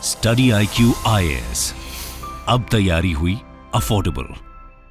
Study IQ IAS, अब तैयारी हुई अफोर्डेबल।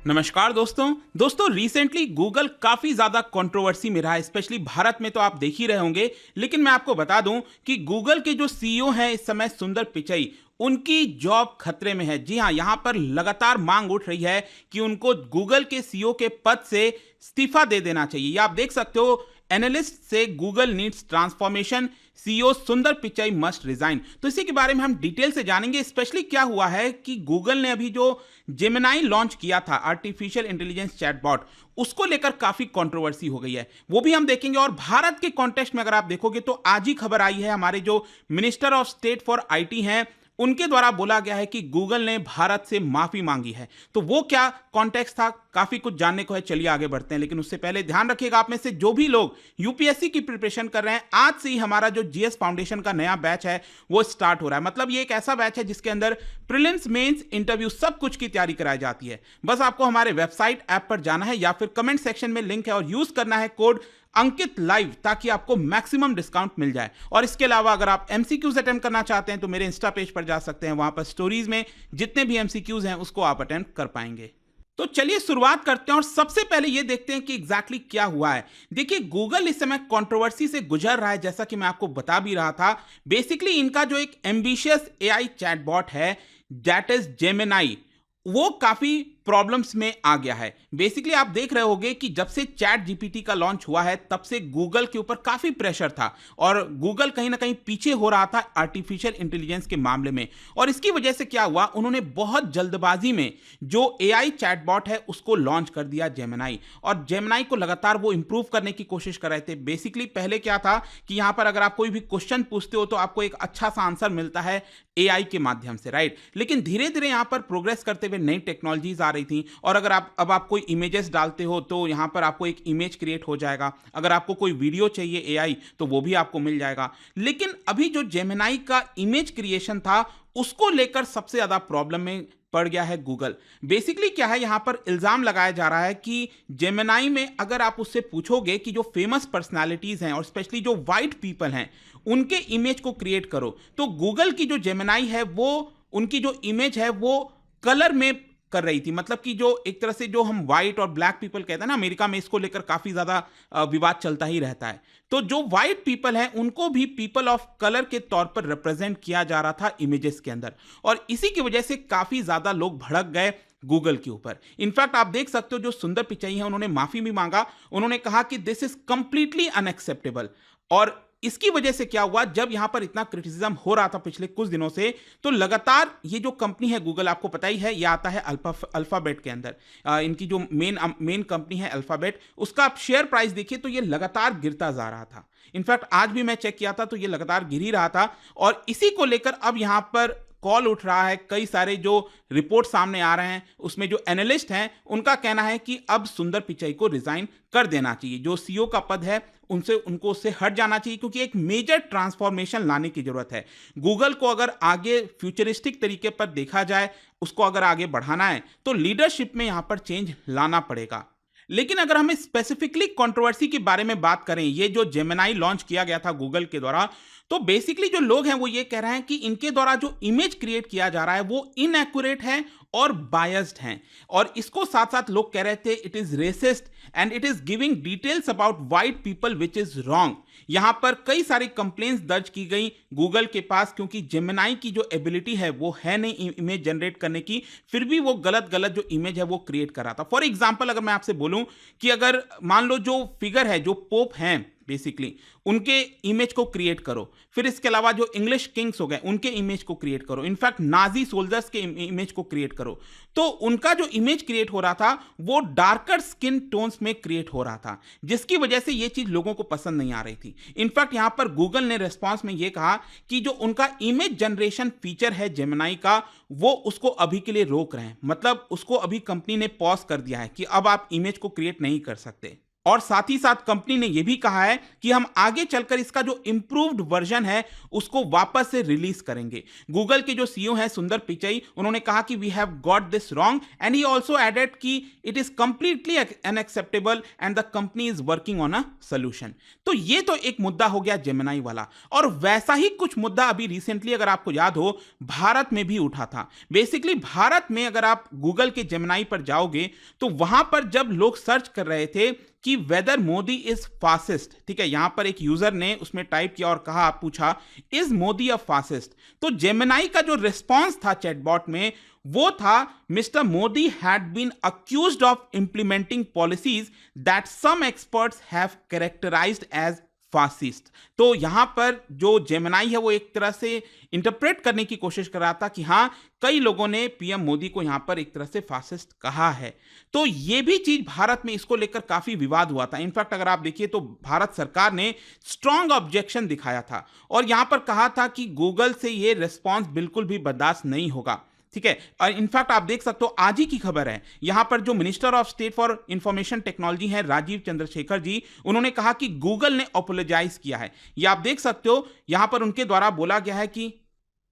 नमस्कार दोस्तों रिसेंटली गूगल काफी ज्यादा कंट्रोवर्सी में रहा है, स्पेशली भारत में तो आप देख ही रहे होंगे। लेकिन मैं आपको बता दूं कि गूगल के जो CEO हैं इस समय सुंदर पिचई, उनकी जॉब खतरे में है। जी हां, यहां पर लगातार मांग उठ रही है कि उनको गूगल के CEO के पद से इस्तीफा दे देना चाहिए। ये आप देख सकते हो, एनालिस्ट से गूगल नीड्स ट्रांसफॉर्मेशन, CEO सुंदर पिचई मस्ट रिजाइन। तो इसी के बारे में हम डिटेल से जानेंगे। स्पेशली क्या हुआ है कि गूगल ने अभी जो जेमिनाई लॉन्च किया था, आर्टिफिशियल इंटेलिजेंस चैटबॉट, उसको लेकर काफी कंट्रोवर्सी हो गई है, वो भी हम देखेंगे। और भारत के कॉन्टेक्स्ट में अगर आप देखोगे तो आज ही खबर आई है, हमारे जो minister of state for IT हैं, उनके द्वारा बोला गया है कि गूगल ने भारत से माफी मांगी है। तो वो क्या कॉन्टेक्स्ट था, काफी कुछ जानने को है। चलिए आगे बढ़ते हैं, लेकिन उससे पहले ध्यान रखिएगा, आप में से जो भी लोग UPSC की प्रिपरेशन कर रहे हैं, आज से ही हमारा जो GS फाउंडेशन का नया बैच है वो स्टार्ट हो रहा है। मतलब ये एक ऐसा बैच है जिसके अंदर प्रीलिम्स, मेंस, इंटरव्यू सब कुछ की तैयारी कराई जाती है। बस आपको हमारे वेबसाइट ऐप पर जाना है या फिर कमेंट सेक्शन में लिंक है और यूज करना है कोड अंकित लाइव, ताकि आपको मैक्सिमम डिस्काउंट मिल जाए। और इसके अलावा अगर आप MCQs अटेम्प्ट करना चाहते हैं तो मेरे इंस्टा पेज पर जा सकते हैं, वहां पर स्टोरीज में जितने भी MCQs हैं उसको आप अटेम्प्ट कर पाएंगे। तो चलिए शुरुआत करते हैं और सबसे पहले ये देखते हैं कि एग्जैक्टली क्या हुआ है। देखिए, गूगल इस समय कंट्रोवर्सी से गुजर रहा है, जैसा कि मैं आपको बता भी रहा था। बेसिकली इनका जो एक एम्बिशियस AI चैटबॉट है, दैट इज जेमिनाई, वो काफी प्रॉब्लम्स में आ गया है। बेसिकली आप देख रहे होंगे कि जब से चैट GPT का लॉन्च हुआ है तब से गूगल के ऊपर काफी प्रेशर था और गूगल कहीं ना कहीं पीछे हो रहा था आर्टिफिशियल इंटेलिजेंस के मामले में। और इसकी वजह से क्या हुआ, उन्होंने बहुत जल्दबाजी में जो AI चैटबॉट है उसको लॉन्च कर दिया, जेमिनाई। और जेमिनाई को लगातार वो इंप्रूव करने की कोशिश कर रहे थे। बेसिकली पहले क्या था कि यहां पर अगर आप कोई भी क्वेश्चन पूछते हो तो आपको एक अच्छा सा आंसर मिलता है AI के माध्यम से, राइट। लेकिन धीरे धीरे यहां पर प्रोग्रेस करते हुए नई टेक्नोलॉजीज आ रही थी। और अगर आप कोई इमेजेस डालते हो तो यहां पर आपको एक इमेज क्रिएट हो जाएगा। अगर आपको कोई वीडियो चाहिए AI तो वो भी आपको मिल जाएगा। लेकिन अभी जो जेमिनाई का इमेज क्रिएशन था उसको लेकर सबसे ज्यादा प्रॉब्लम में पड़ गया है गूगल। बेसिकली क्या है, यहां पर इल्जाम लगाया जा रहा है कि जेमिनाई में अगर आप उससे पूछोगे कि जो फेमस पर्सनालिटीज हैं और स्पेशली जो वाइट पीपल हैं उनके इमेज को क्रिएट करो, तो गूगल की जो जेमिनाई है वो उनकी जो इमेज है वो कलर में कर रही थी। मतलब कि जो एक तरह से जो हम व्हाइट और ब्लैक पीपल कहते हैं ना, अमेरिका में इसको लेकर काफी ज्यादा विवाद चलता ही रहता है। तो जो व्हाइट पीपल हैं उनको भी पीपल ऑफ कलर के तौर पर रिप्रेजेंट किया जा रहा था इमेजेस के अंदर। और इसी की वजह से काफी ज्यादा लोग भड़क गए गूगल के ऊपर। इनफैक्ट आप देख सकते हो जो सुंदर पिचई हैं उन्होंने माफी भी मांगा। उन्होंने कहा कि दिस इज कंप्लीटली अनएक्सेप्टेबल। और इसकी वजह से क्या हुआ, जब यहां पर इतना क्रिटिसिज्म हो रहा था पिछले कुछ दिनों से, तो लगातार ये जो कंपनी है गूगल, आपको पता ही है, ये आता है अल्फाबेट के अंदर। इनकी जो मेन कंपनी है अल्फाबेट, उसका आप शेयर प्राइस देखिए तो ये लगातार गिरता जा रहा था। इनफैक्ट आज भी मैं चेक किया था तो ये लगातार गिर ही रहा था। और इसी को लेकर अब यहां पर कॉल उठ रहा है। कई सारे जो रिपोर्ट सामने आ रहे हैं उसमें जो एनालिस्ट हैं उनका कहना है कि अब सुंदर पिचई को रिजाइन कर देना चाहिए। जो CEO का पद है उनको उससे हट जाना चाहिए, क्योंकि एक मेजर ट्रांसफॉर्मेशन लाने की जरूरत है। गूगल को अगर आगे फ्यूचरिस्टिक तरीके पर देखा जाए, उसको अगर आगे बढ़ाना है तो लीडरशिप में यहां पर चेंज लाना पड़ेगा। लेकिन अगर हमें स्पेसिफिकली कंट्रोवर्सी के बारे में बात करें, ये जो जेमिनाई लॉन्च किया गया था गूगल के द्वारा, तो बेसिकली जो लोग हैं वो ये कह रहे हैं कि इनके द्वारा जो इमेज क्रिएट किया जा रहा है वो इनएक्यूरेट है और बायस्ड हैं। और इसको साथ साथ लोग कह रहे थे it is resist and it is giving details about white people which is wrong. यहां पर कई सारी कंप्लेंट्स दर्ज की गई गूगल के पास, क्योंकि जेमिनाई की जो एबिलिटी है वो है नहीं इमेज जनरेट करने की, फिर भी वो गलत जो इमेज है वो क्रिएट कर रहा था। फॉर एग्जाम्पल अगर मैं आपसे बोलूं कि अगर मान लो जो फिगर है, जो पोप हैं बेसिकली, उनके इमेज को क्रिएट करो। फिर इसके अलावा जो इंग्लिश किंग्स हो गए उनके इमेज को क्रिएट करो। इनफैक्ट नाजी सोल्जर्स के इमेज को क्रिएट करो। तो उनका जो इमेज क्रिएट हो रहा था वो डार्कर स्किन टोन्स में क्रिएट हो रहा था, जिसकी वजह से ये चीज लोगों को पसंद नहीं आ रही थी। इनफैक्ट यहां पर गूगल ने रिस्पॉन्स में ये कहा कि जो उनका इमेज जनरेशन फीचर है जेमिनाई का, वो उसको अभी के लिए रोक रहे हैं। मतलब उसको अभी कंपनी ने पॉज कर दिया है कि अब आप इमेज को क्रिएट नहीं कर सकते। और साथ ही साथ कंपनी ने यह भी कहा है कि हम आगे चलकर इसका जो इंप्रूव्ड वर्जन है उसको वापस से रिलीज करेंगे। गूगल के जो सीईओ हैं सुंदर पिचई, उन्होंने कहा कि we have got this wrong and he also added कि it is completely unacceptable and the company is working on a solution. तो ये तो एक मुद्दा हो गया जेमिनाई वाला, और वैसा ही कुछ मुद्दा अभी रिसेंटली अगर आपको याद हो भारत में भी उठा था। बेसिकली भारत में अगर आप गूगल के जेमिनाई पर जाओगे तो वहां पर जब लोग सर्च कर रहे थे कि वेदर मोदी इज फासिस्ट, ठीक है, यहां पर एक यूजर ने उसमें टाइप किया और कहा, पूछा इज मोदी अ फासिस्ट, तो जेमिनाई का जो रिस्पांस था चैटबॉट में वो था mister Modi had been accused of implementing policies that some experts have characterised as fascist. तो यहां पर जो जेमिनाई है वो एक तरह से इंटरप्रेट करने की कोशिश कर रहा था कि हां कई लोगों ने पीएम मोदी को यहां पर एक तरह से फासिस्ट कहा है। तो ये भी चीज भारत में इसको लेकर काफी विवाद हुआ था। इनफैक्ट अगर आप देखिए तो भारत सरकार ने स्ट्रांग ऑब्जेक्शन दिखाया था और यहां पर कहा था कि गूगल से ये रिस्पॉन्स बिल्कुल भी बर्दाश्त नहीं होगा, ठीक है। और इनफैक्ट आप देख सकते हो आज ही की खबर है, यहां पर जो minister of state for information technology है राजीव चंद्रशेखर जी, उन्होंने कहा कि गूगल ने अपोलोजाइज किया है। ये आप देख सकते हो यहां पर उनके द्वारा बोला गया है कि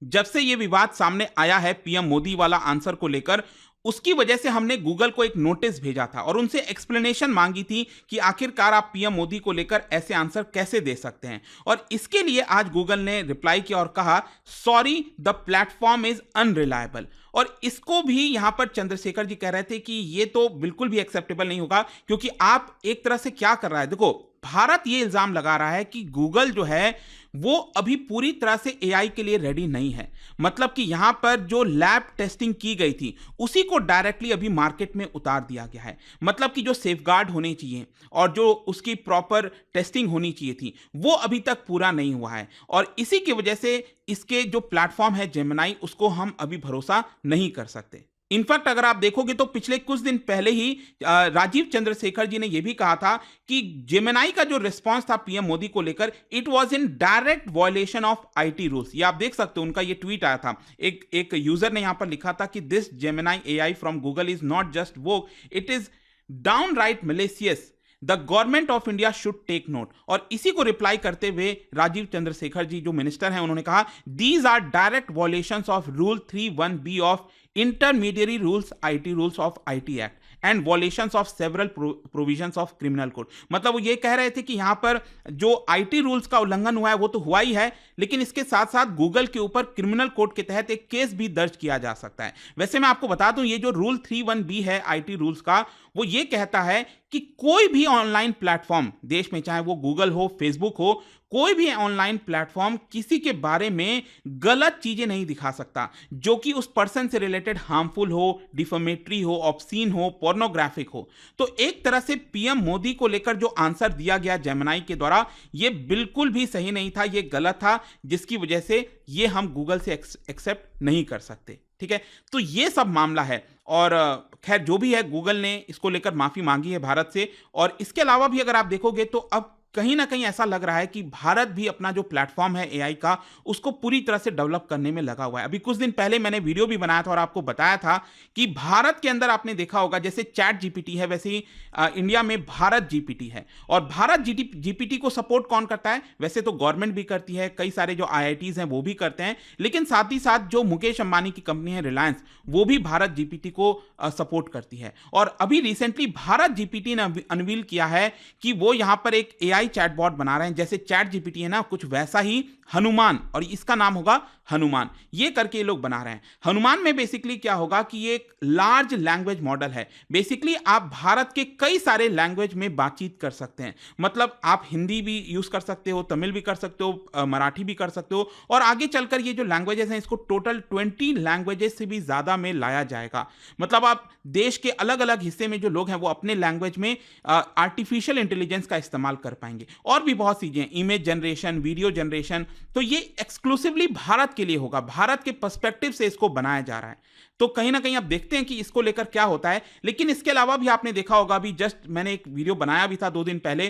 जब से ये विवाद सामने आया है पीएम मोदी वाला आंसर को लेकर, उसकी वजह से हमने गूगल को एक नोटिस भेजा था और उनसे एक्सप्लेनेशन मांगी थी कि आखिरकार आप पीएम मोदी को लेकर ऐसे आंसर कैसे दे सकते हैं। और इसके लिए आज गूगल ने रिप्लाई किया और कहा sorry the platform is unreliable. और इसको भी यहां पर चंद्रशेखर जी कह रहे थे कि ये तो बिल्कुल भी एक्सेप्टेबल नहीं होगा, क्योंकि आप एक तरह से क्या कर रहा है, देखो भारत ये इल्जाम लगा रहा है कि गूगल जो है वो अभी पूरी तरह से एआई के लिए रेडी नहीं है। मतलब कि यहां पर जो लैब टेस्टिंग की गई थी उसी को डायरेक्टली अभी मार्केट में उतार दिया गया है। मतलब कि जो सेफगार्ड होने चाहिए और जो उसकी प्रॉपर टेस्टिंग होनी चाहिए थी वो अभी तक पूरा नहीं हुआ है, और इसी की वजह से इसके जो प्लेटफॉर्म है जेमिनाई उसको हम अभी भरोसा नहीं कर सकते। इनफैक्ट अगर आप देखोगे तो पिछले कुछ दिन पहले ही राजीव चंद्रशेखर जी ने यह भी कहा था कि जेमिनाई का जो रिस्पांस था पीएम मोदी को लेकर it was in direct violation of IT rules. ये आप देख सकते हो उनका ये ट्वीट आया था, एक यूजर ने यहां पर लिखा था कि this Gemini AI from Google is not just woke, it is downright malicious, the government of India should take note. और इसी को रिप्लाई करते हुए राजीव चंद्रशेखर जी जो मिनिस्टर हैं उन्होंने कहा these are direct violations of rule 3(1)(b) of intermediary rules IT rules of IT act and violations of several provisions of criminal code. मतलब वो ये कह रहे थे कि यहां पर जो आईटी रूल्स का उल्लंघन हुआ है वो तो हुआ ही है, लेकिन इसके साथ साथ गूगल के ऊपर क्रिमिनल कोड के तहत एक केस भी दर्ज किया जा सकता है। वैसे मैं आपको बता दूं ये जो रूल 3(1)(b) है आईटी रूल्स का, वो ये कहता है कि कोई भी ऑनलाइन प्लेटफॉर्म देश में, चाहे वो गूगल हो फेसबुक हो, कोई भी ऑनलाइन प्लेटफॉर्म किसी के बारे में गलत चीजें नहीं दिखा सकता जो कि उस पर्सन से रिलेटेड हार्मफुल हो, डिफेमेटरी हो, ऑब्सीन हो, पोर्नोग्राफिक हो। तो एक तरह से पीएम मोदी को लेकर जो आंसर दिया गया जेमिनाई के द्वारा ये बिल्कुल भी सही नहीं था, ये गलत था, जिसकी वजह से ये हम गूगल से एक्सेप्ट नहीं कर सकते। ठीक है, तो ये सब मामला है। और खैर जो भी है गूगल ने इसको लेकर माफी मांगी है भारत से। और इसके अलावा भी अगर आप देखोगे तो अब कहीं ना कहीं ऐसा लग रहा है कि भारत भी अपना जो प्लेटफॉर्म है एआई का उसको पूरी तरह से डेवलप करने में लगा हुआ है। अभी कुछ दिन पहले मैंने वीडियो भी बनाया था और आपको बताया था कि भारत के अंदर आपने देखा होगा जैसे चैट जीपीटी है वैसे ही इंडिया में भारत जीपीटी है। और भारत जीपीटी को सपोर्ट कौन करता है? वैसे तो गवर्नमेंट भी करती है, कई सारे जो आईआईटीज हैं वो भी करते हैं, लेकिन साथ ही साथ जो मुकेश अंबानी की कंपनी है रिलायंस, वो भी भारत जीपीटी को सपोर्ट करती है। और अभी रिसेंटली भारत जीपीटी ने अनवील किया है कि वो यहां पर एक एआई चैटबॉट बना रहे हैं, जैसे चैट जीपीटी है ना, कुछ वैसा ही हनुमान, और इसका नाम होगा हनुमान, ये करके ये लोग बना रहे हैं। हनुमान में बेसिकली क्या होगा कि ये एक लार्ज लैंग्वेज मॉडल है। बेसिकली आप भारत के कई सारे लैंग्वेज में बातचीत कर सकते हैं। मतलब आप हिंदी भी यूज कर सकते हो, तमिल भी कर सकते हो, मराठी भी कर सकते हो, और आगे चलकर ये जो लैंग्वेजेस हैं इसको टोटल 20 लैंग्वेजेस से भी ज्यादा में लाया जाएगा। मतलब आप देश के अलग अलग हिस्से में जो लोग हैं वो अपने लैंग्वेज में आर्टिफिशियल इंटेलिजेंस का इस्तेमाल कर पाएंगे। पाएंगे। और भी बहुत चीजें, इमेज जनरेशन, वीडियो जनरेशन, तो ये एक्सक्लूसिवली भारत के लिए होगा, भारत के पर्सपेक्टिव से इसको बनाया जा रहा है। तो कहीं ना कहीं अब देखते हैं कि इसको लेकर क्या होता है। लेकिन इसके अलावा भी आपने देखा होगा, अभी जस्ट मैंने एक वीडियो बनाया भी था 2 दिन पहले,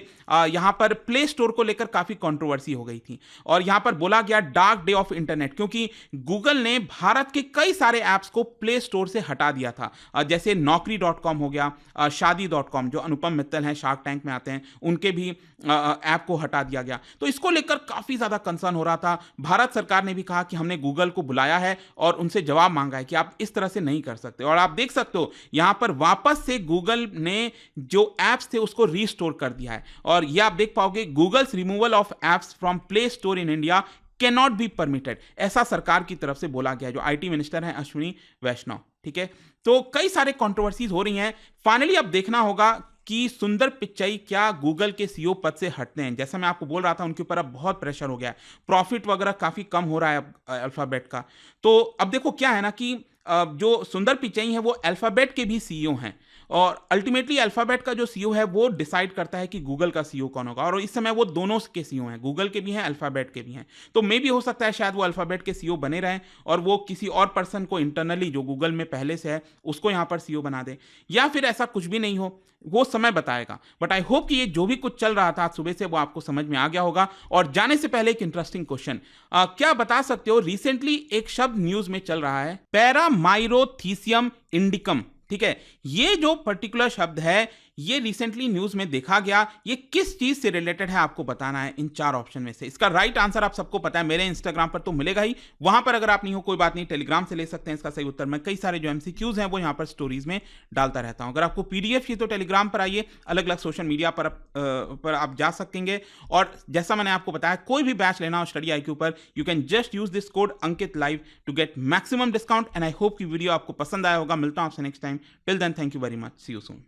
यहां पर प्ले स्टोर को लेकर काफी कंट्रोवर्सी हो गई थी और यहां पर बोला गया डार्क डे ऑफ इंटरनेट, क्योंकि गूगल ने भारत के कई सारे ऐप्स को प्ले स्टोर से हटा दिया था। जैसे naukri.com हो गया, शादी.com, जो अनुपम मित्तल हैं, शार्क टैंक में आते हैं, उनके भी ऐप को हटा दिया गया। तो इसको लेकर काफी ज्यादा कंसर्न हो रहा था। भारत सरकार ने भी कहा कि हमने गूगल को बुलाया है और उनसे जवाब मांगा है कि आप इस तरह से नहीं कर सकते। और आप देख सकते हो यहां पर वापस से गूगल ने जो एप्स थे उसको रीस्टोर कर दिया है। और यह आप देख पाओगे, Google's removal of apps from play store in India can not be permitted, ऐसा सरकार की तरफ से बोला गया, जो आईटी मिनिस्टर हैं अश्विनी वैष्णव। ठीक है, तो कई सारे कंट्रोवर्सीज हो रही हैं। फाइनली अब देखना होगा कि सुंदर पिच्चई क्या गूगल के सीईओ पद से हटते हैं। जैसा मैं आपको बोल रहा था, उनके ऊपर अब बहुत प्रेशर हो गया है, प्रॉफिट वगैरह काफी कम हो रहा है अब अल्फाबेट का। तो अब देखो क्या है ना कि जो सुंदर पिचई हैं वो अल्फाबेट के भी सीईओ हैं और अल्टीमेटली अल्फाबेट का जो सीईओ है वो डिसाइड करता है कि गूगल का सीईओ कौन होगा। और इस समय वो दोनों के सीईओ हैं, गूगल के भी हैं, अल्फाबेट के भी हैं। तो मे भी हो सकता है शायद वो अल्फाबेट के सीईओ बने रहें और वो किसी और पर्सन को इंटरनली, जो गूगल में पहले से है, उसको यहाँ पर सीईओ बना दे, या फिर ऐसा कुछ भी नहीं हो, वो समय बताएगा। बट आई होप कि ये जो भी कुछ चल रहा था आज सुबह से वो आपको समझ में आ गया होगा। और जाने से पहले एक इंटरेस्टिंग क्वेश्चन, क्या बता सकते हो, रिसेंटली एक शब्द न्यूज में चल रहा है, पैरामाइरोथीसियम इंडिकम। ठीक है, ये जो पर्टिकुलर शब्द है ये रिसेंटली न्यूज में देखा गया, ये किस चीज से रिलेटेड है आपको बताना है इन 4 ऑप्शन में से। इसका राइट आंसर आप सबको पता है, मेरे इंस्टाग्राम पर तो मिलेगा ही, वहां पर अगर आप नहीं हो कोई बात नहीं, टेलीग्राम से ले सकते हैं इसका सही उत्तर। मैं कई सारे जो एमसीक्यूज हैं वो यहां पर स्टोरीज में डालता रहता हूं। अगर आपको पीडीएफ चाहिए तो टेलीग्राम पर आइए, अलग अलग सोशल मीडिया पर आप जा सकेंगे। और जैसा मैंने आपको बताया, कोई भी बैच लेना हो स्टडी IQ पर, you can just use this code Ankit live to get maximum discount. And I hope कि वीडियो आपको पसंद आया होगा। मिलता हूं आपसे next time, till then thank you very much, see you soon.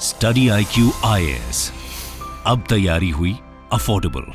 Study IQ IAS, अब तैयारी हुई अफोर्डेबल।